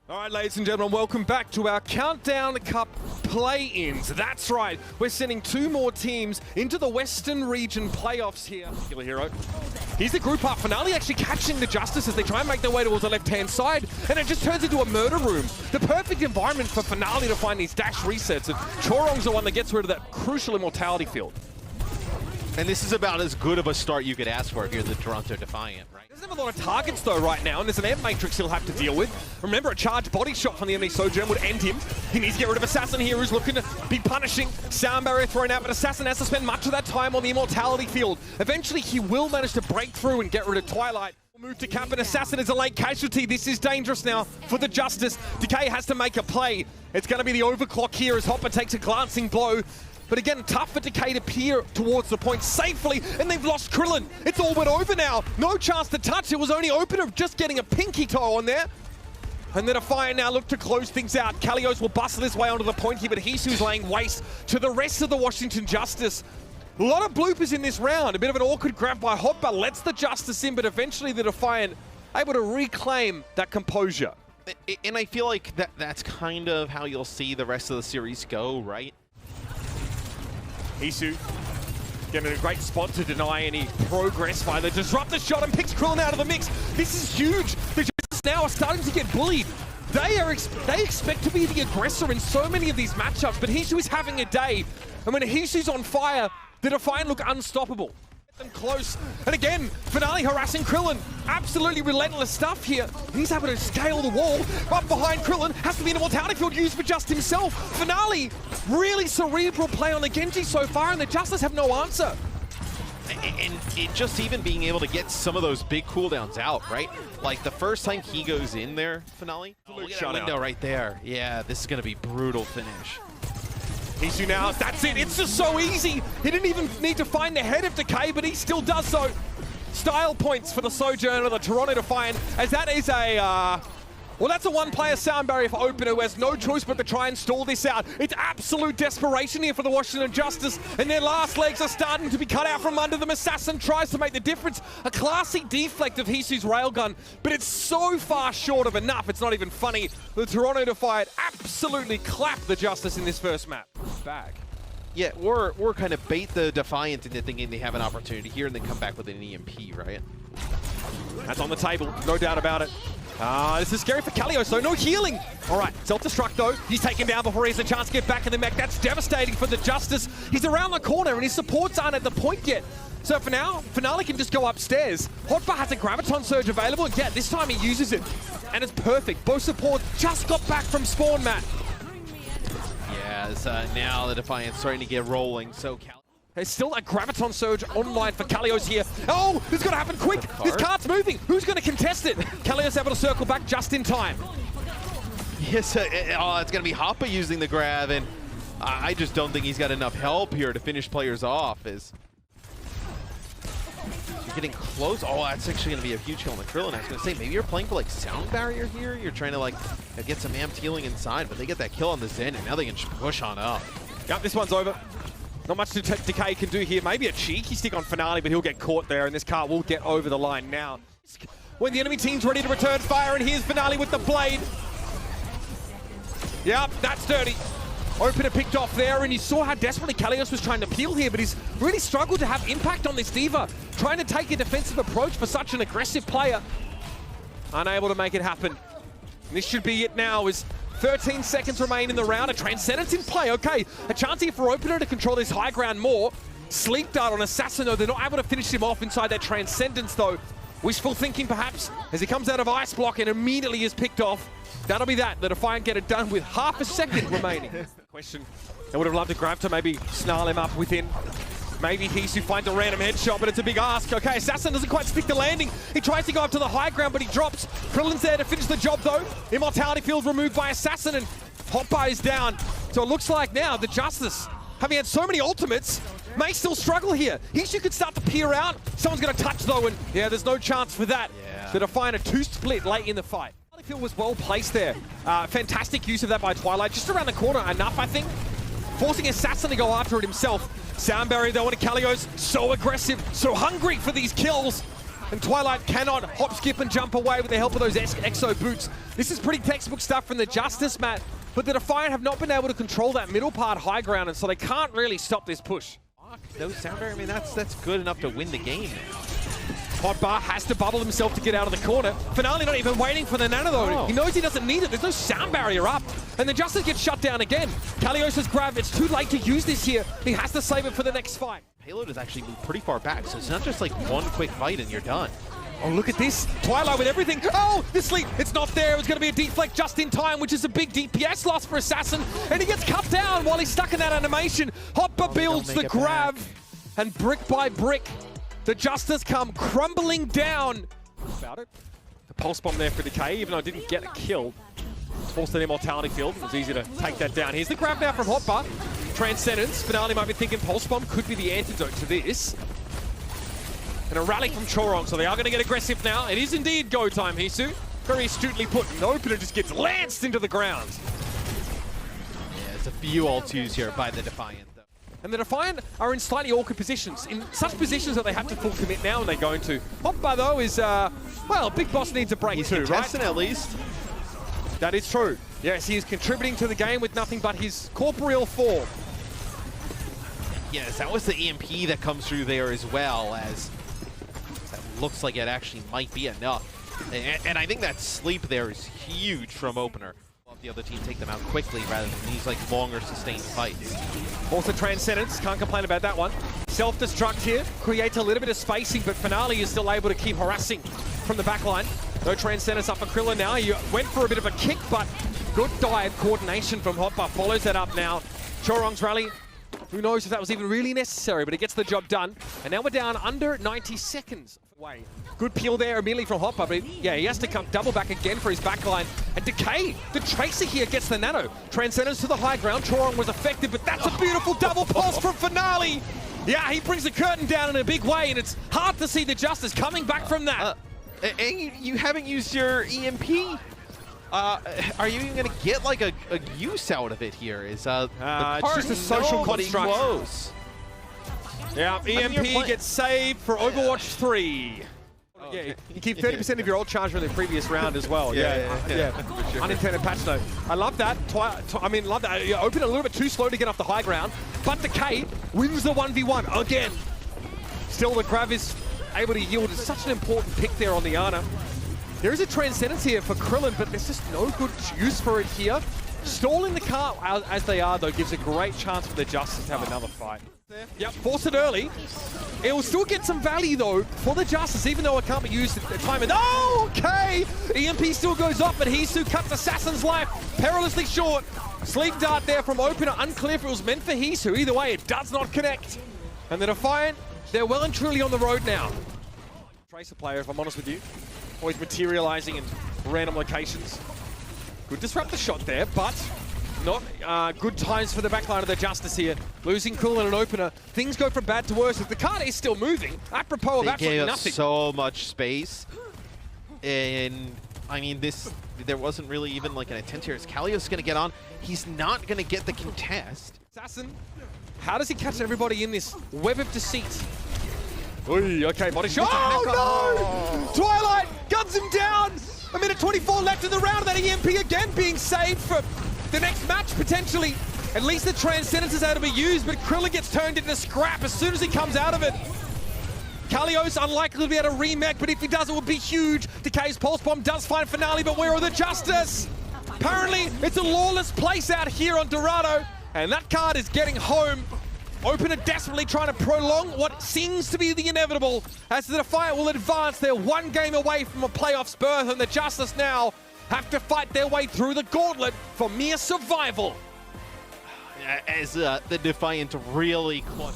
All right, ladies and gentlemen, welcome back to our Countdown Cup play-ins. That's right, we're sending two more teams into the Western Region playoffs here. Killer Hero. Here's the group up. Finale actually catching the Justice as they try and make their way towards the left-hand side, and it just turns into a murder room. The perfect environment for Finale to find these dash resets, and Chorong's the one that gets rid of that crucial immortality field. And this is about as good of a start you could ask for if you're the Toronto Defiant, right? Doesn't have a lot of targets though right now, and there's an amp matrix he'll have to deal with. Remember, a charged body shot from the enemy Sojourn would end him. He needs to get rid of Assassin here, who's looking to be punishing. Sound barrier thrown out, but Assassin has to spend much of that time on the immortality field. Eventually, he will manage to break through and get rid of Twilight. Move to cap, and Assassin is a late casualty. This is dangerous now for the Justice. Decay has to make a play. It's going to be the overclock here as Hopper takes a glancing blow. But again, tough for Decay to peer towards the point safely, and they've lost Krillin. It's all but over now. No chance to touch. It was only open of just getting a pinky toe on there. And the Defiant now look to close things out. Ilios will bustle his way onto the point here, but Hisu's laying waste to the rest of the Washington Justice. A lot of bloopers in this round. A bit of an awkward grab by Hopper lets the Justice in, but eventually the Defiant able to reclaim that composure. And I feel like that's kind of how you'll see the rest of the series go, right? Hisu getting a great spot to deny any progress by the disruptor shot and picks Krillin out of the mix. This is huge. The Justice now are starting to get bullied. They expect to be the aggressor in so many of these matchups, but Hisu is having a day. And when Hisu's on fire, the Defiant look unstoppable. Them close, and again, Finale harassing Krillin. Absolutely relentless stuff here. He's able to scale the wall. Up behind Krillin has to be an immortality field used for just himself. Finale, really cerebral play on the Genji so far, and the Justice have no answer. And it just even being able to get some of those big cooldowns out, right? Like the first time he goes in there, Finale, look at that window right there. Yeah, this is going to be brutal finish. Hisu now, that's it, it's just so easy. He didn't even need to find the head of Decay, but he still does so. Style points for the Sojourner, the Toronto Defiant, as that is a, well, that's a one-player sound barrier for Opener, who has no choice but to try and stall this out. It's absolute desperation here for the Washington Justice, and their last legs are starting to be cut out from under them. Assassin tries to make the difference. A classy deflect of Hisu's railgun, but it's so far short of enough, it's not even funny. The Toronto Defiant absolutely clapped the Justice in this first map. Back. Yeah, or kind of bait the Defiant into thinking they have an opportunity here and then come back with an EMP, right? That's on the table, no doubt about it. This is scary for Ilios, so no healing. All right, self-destruct though. He's taken down before he has a chance to get back in the mech. That's devastating for the Justice. He's around the corner and his supports aren't at the point yet. So for now, Finale can just go upstairs. Hotbar has a Graviton Surge available. Yeah, this time he uses it. And it's perfect. Both supports just got back from spawn, Matt. Yeah, now the Defiant's starting to get rolling, so There's still a Graviton Surge online for Ilios here. Oh, this is going to happen quick. This card's moving. Who's going to contest it? Ilios able to circle back just in time. Yes, it's going to be Hoppa using the grab, and I just don't think he's got enough help here to finish players off. You're getting close. Oh, that's actually going to be a huge kill on the Krillin. I was going to say, maybe you're playing for like sound barrier here. You're trying to like get some amped healing inside, but they get that kill on the Zen, and now they can just push on up. Yep, this one's over. Not much Decay can do here. Maybe a cheeky stick on Finale, but he'll get caught there, and this car will get over the line now. When the enemy team's ready to return fire, and here's Finale with the blade. Yep, that's dirty. Opener picked off there, and you saw how desperately Ilios was trying to peel here, but he's really struggled to have impact on this D.Va. Trying to take a defensive approach for such an aggressive player. Unable to make it happen. And this should be it now, as 13 seconds remain in the round. A Transcendence in play. Okay, a chance here for Opener to control this high ground more. Sleep dart on Assassin, though. They're not able to finish him off inside that Transcendence, though. Wishful thinking, perhaps, as he comes out of Ice Block and immediately is picked off. That'll be that. The Defiant get it done with half a second remaining. Question. I would have loved to grab to maybe snarl him up within. Maybe Hisu finds a random headshot, but it's a big ask. Okay, Assassin doesn't quite stick the landing. He tries to go up to the high ground, but he drops. Krillin's there to finish the job, though. Immortality field removed by Assassin, and Hotbar is down. So it looks like now the Justice, having had so many ultimates, may still struggle here. Hisu could start to peer out. Someone's going to touch, though, and yeah, there's no chance for that. Yeah. The Defiant a 2-split late in the fight. Field was well placed there. Fantastic use of that by Twilight. Just around the corner enough, I think. Forcing Assassin to go after it himself. Sound barrier though on Ilios. So aggressive, so hungry for these kills. and Twilight cannot hop, skip, and jump away with the help of those Exo boots. This is pretty textbook stuff from the Justice, Matt, but the Defiant have not been able to control that middle part high ground, and so they can't really stop this push. No sounder, I mean, that's good enough to win the game. Hotbar has to bubble himself to get out of the corner. Finale not even waiting for the nano though. Oh. He knows he doesn't need it. There's no sound barrier up. And the Justice gets shut down again. Kalios has grabbed. It's too late to use this here. He has to save it for the next fight. Payload has actually moved pretty far back, so it's not just like one quick fight and you're done. Oh, look at this. Twilight with everything. Oh, the sleep. It's not there. It was going to be a deflect just in time, which is a big DPS loss for Assassin. And he gets cut down while he's stuck in that animation. Hotbar builds the grab. And brick by brick, the Justice come crumbling down. About it. The pulse bomb there for Decay, even though it didn't get a kill. Forced an immortality field. It was easy to take that down. Here's the grab now from Hotbar. Transcendence. Finale might be thinking pulse bomb could be the antidote to this. And a rally from Chorong, so they are going to get aggressive now. It is indeed go time, Hisu. Very astutely put. And the opener just gets lanced into the ground. Yeah, there's a few all-twos here by the Defiant. And the Defiant are in slightly awkward positions. In such positions that they have to full commit now and they're going to. Hotbar though is, well, Big Boss needs a break He's too, right? at least. That is true. Yes, he is contributing to the game with nothing but his corporeal form. Yes, that was the EMP that comes through there as well, as that looks like it actually might be enough. And I think that sleep there is huge from opener. The other team take them out quickly rather than these like longer sustained fights. Also Transcendence, can't complain about that one. Self-destruct here, creates a little bit of spacing, but Finale is still able to keep harassing from the backline. No Transcendence up for Krillin now. He went for a bit of a kick, but good dive coordination from Hotbar. Follows that up now. Chorong's rally, who knows if that was even really necessary, but it gets the job done. And now we're down under 90 seconds. Way. Good peel there immediately from Hotbar, but yeah, he has to come double back again for his backline. And Decay, the Tracer here gets the nano. Transcendence to the high ground. Chorong was affected, but that's a beautiful double pulse from Finale. Yeah, he brings the curtain down in a big way, and it's hard to see the Justice coming back from that. And you haven't used your EMP. Are you even going to get like a use out of it here? Is it's just a social construct. Close. Yeah, EMP gets saved for Overwatch 3. Oh, yeah, okay. you keep 30% of your old charge from the previous round as well. Yeah. Sure. Unintended patch note. I love that. Love that. You open a little bit too slow to get off the high ground, but Decay wins the 1v1 again. Still, the grab is able to yield. It's such an important pick there on the Ana. There is a Transcendence here for Krillin, but there's just no good use for it here. Stalling the car as they are, though, gives a great chance for the Justice to have another fight. Yep, force it early. It will still get some value, though, for the Justice, even though it can't be used at the time. Oh, okay! EMP still goes off, but Hisu cuts Assassin's life perilously short. Sleep dart there from opener, unclear if it was meant for Hisu. Either way, it does not connect. And the Defiant, they're well and truly on the road now. Tracer player, if I'm honest with you. Always materializing in random locations. Good disruptor shot there, but not good times for the backline of the Justice here. Losing Cool in an opener. Things go from bad to worse. If the card is still moving, apropos of absolutely nothing. So much space. And I mean, there wasn't really even like an intent here. Is Kalios going to get on? He's not going to get the contest. Assassin, how does he catch everybody in this web of deceit? Oy, okay, body shot. Oh no! Twilight guns him down! A minute 24 left in the round. That EMP again being saved for the next match, potentially. At least the Transcendence is able to be used, but Krillin gets turned into scrap as soon as he comes out of it. Kalios unlikely to be able to remech, but if he does, it will be huge. Decay's Pulse Bomb does find Finale, but where are the Justice? Apparently, it's a lawless place out here on Dorado, and that card is getting home. Opener desperately trying to prolong what seems to be the inevitable, as the Defiant will advance. They're one game away from a playoffs berth, and the Justice now have to fight their way through the gauntlet for mere survival. As the Defiant really clutch.